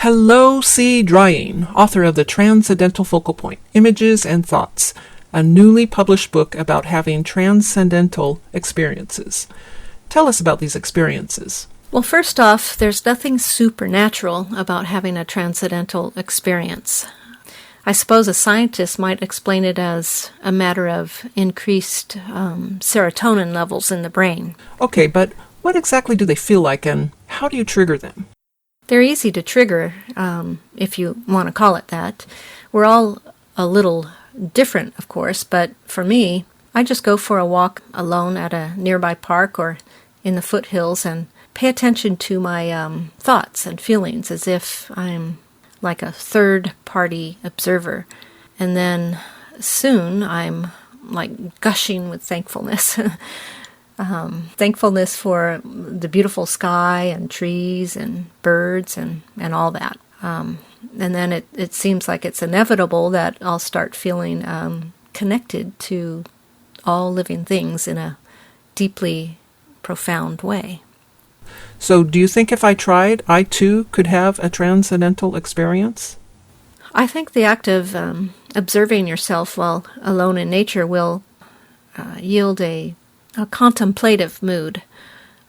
Hello, C.Drying, author of the Transcendental Focal Point, Images and Thoughts, a newly published book about having transcendental experiences. Tell us about these experiences. Well, first off, there's nothing supernatural about having a transcendental experience. I suppose a scientist might explain it as a matter of increased serotonin levels in the brain. Okay, but what exactly do they feel like, and how do you trigger them? They're easy to trigger, if you want to call it that. We're all a little different, of course, but for me, I just go for a walk alone at a nearby park or in the foothills and pay attention to my thoughts and feelings as if I'm like a third-party observer. And then soon I'm like gushing with thankfulness. Thankfulness for the beautiful sky and trees and birds and all that. And then it seems like it's inevitable that I'll start feeling connected to all living things in a deeply profound way. So do you think if I tried, I too could have a transcendental experience? I think the act of observing yourself while alone in nature will yield a contemplative mood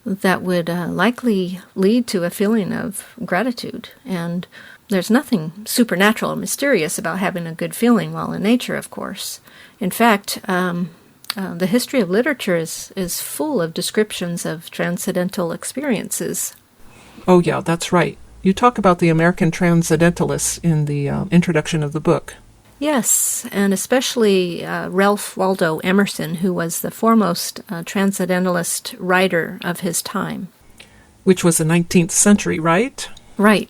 that would likely lead to a feeling of gratitude. And there's nothing supernatural or mysterious about having a good feeling while in nature, of course. In fact, the history of literature is full of descriptions of transcendental experiences. Oh yeah, that's right. You talk about the American transcendentalists in the introduction of the book. Yes, and especially Ralph Waldo Emerson, who was the foremost transcendentalist writer of his time. Which was the 19th century, right? Right.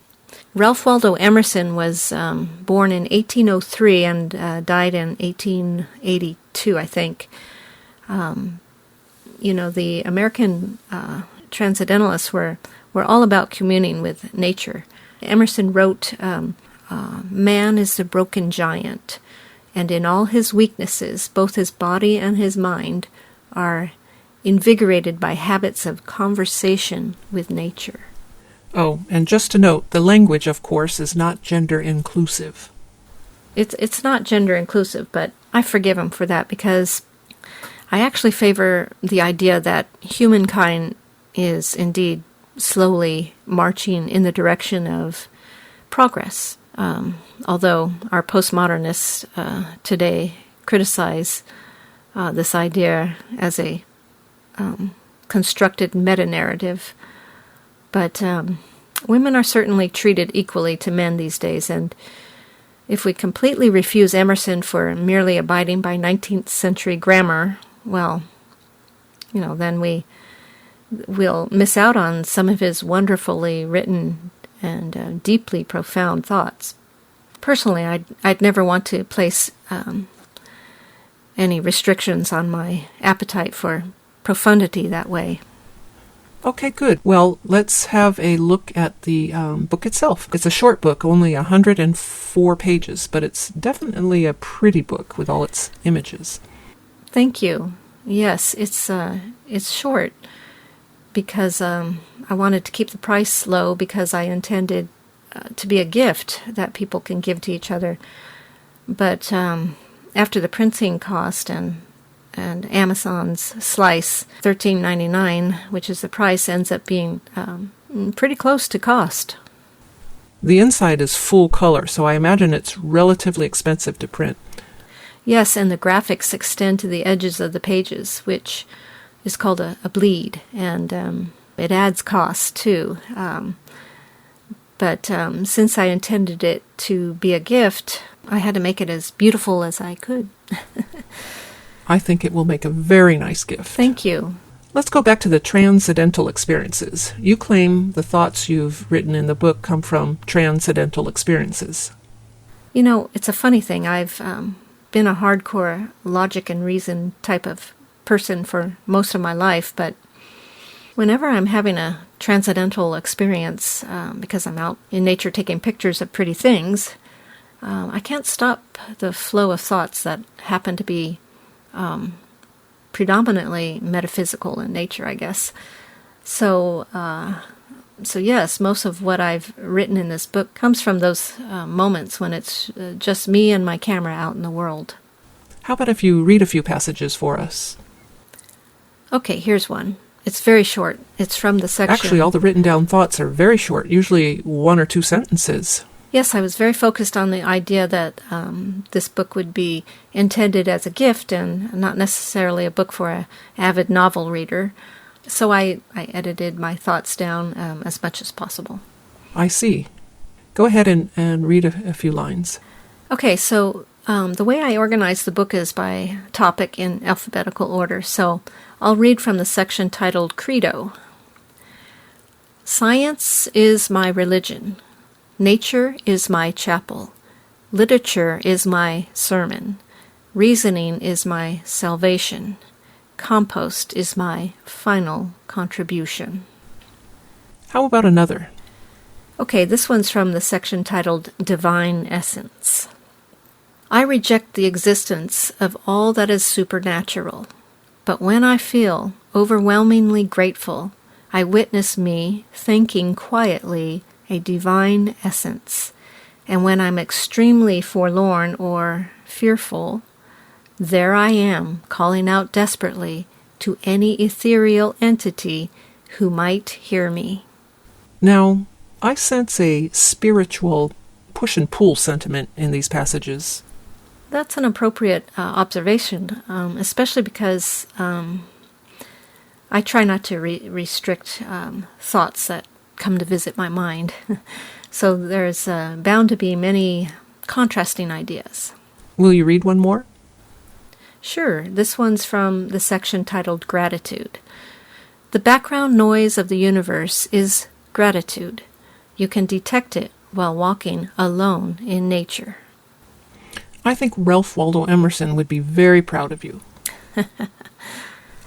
Ralph Waldo Emerson was born in 1803 and died in 1882, I think. The American transcendentalists were all about communing with nature. Emerson wrote, man is the broken giant, and in all his weaknesses, both his body and his mind are invigorated by habits of conversation with nature. Oh, and just to note, the language, of course, is not gender inclusive. It's not gender inclusive, but I forgive him for that because I actually favor the idea that humankind is indeed slowly marching in the direction of progress. Although our postmodernists today criticize this idea as a constructed meta-narrative. But women are certainly treated equally to men these days, and if we completely refuse Emerson for merely abiding by 19th century grammar, well, then we'll miss out on some of his wonderfully written and deeply profound thoughts. Personally, I'd never want to place any restrictions on my appetite for profundity that way. Okay, good. Well, let's have a look at the book itself. It's a short book, only 104 pages, but it's definitely a pretty book with all its images. Thank you. Yes, it's short because I wanted to keep the price low because I intended to be a gift that people can give to each other. But after the printing cost and Amazon's slice, $13.99, which is the price, ends up being pretty close to cost. The inside is full color, so I imagine it's relatively expensive to print. Yes, and the graphics extend to the edges of the pages, which is called a bleed, and it adds cost too. But since I intended it to be a gift, I had to make it as beautiful as I could. I think it will make a very nice gift. Thank you. Let's go back to the transcendental experiences. You claim the thoughts you've written in the book come from transcendental experiences. It's a funny thing. I've been a hardcore logic and reason type of person for most of my life, but whenever I'm having a transcendental experience, because I'm out in nature taking pictures of pretty things, I can't stop the flow of thoughts that happen to be predominantly metaphysical in nature, I guess. So So yes, most of what I've written in this book comes from those moments when it's just me and my camera out in the world. How about if you read a few passages for us? Okay, here's one. It's very short. It's from the section... Actually, all the written down thoughts are very short, usually 1 or 2 sentences. Yes, I was very focused on the idea that this book would be intended as a gift and not necessarily a book for an avid novel reader. So I edited my thoughts down as much as possible. I see. Go ahead and read a few lines. Okay, so the way I organize the book is by topic in alphabetical order. So I'll read from the section titled Credo. Science is my religion. Nature is my chapel. Literature is my sermon. Reasoning is my salvation. Compost is my final contribution. How about another? Okay, this one's from the section titled Divine Essence. I reject the existence of all that is supernatural, but when I feel overwhelmingly grateful, I witness me thanking quietly a divine essence, and when I'm extremely forlorn or fearful, there I am calling out desperately to any ethereal entity who might hear me. Now, I sense a spiritual push and pull sentiment in these passages. That's an appropriate observation, especially because I try not to restrict thoughts that come to visit my mind. So there's bound to be many contrasting ideas. Will you read one more? Sure. This one's from the section titled Gratitude. The background noise of the universe is gratitude. You can detect it while walking alone in nature. I think Ralph Waldo Emerson would be very proud of you.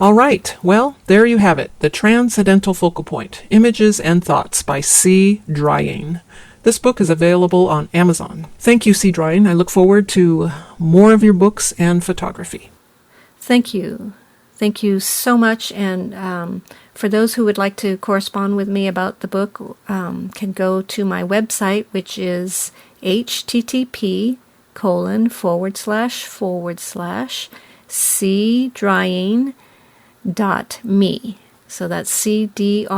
All right, well, there you have it, The Transcendental Focal Point, Images and Thoughts by C.Drying. This book is available on Amazon. Thank you, C.Drying. I look forward to more of your books and photography. Thank you. Thank you so much. And for those who would like to correspond with me about the book, can go to my website, which is http://cdrying.me. So that's CDRYING.me.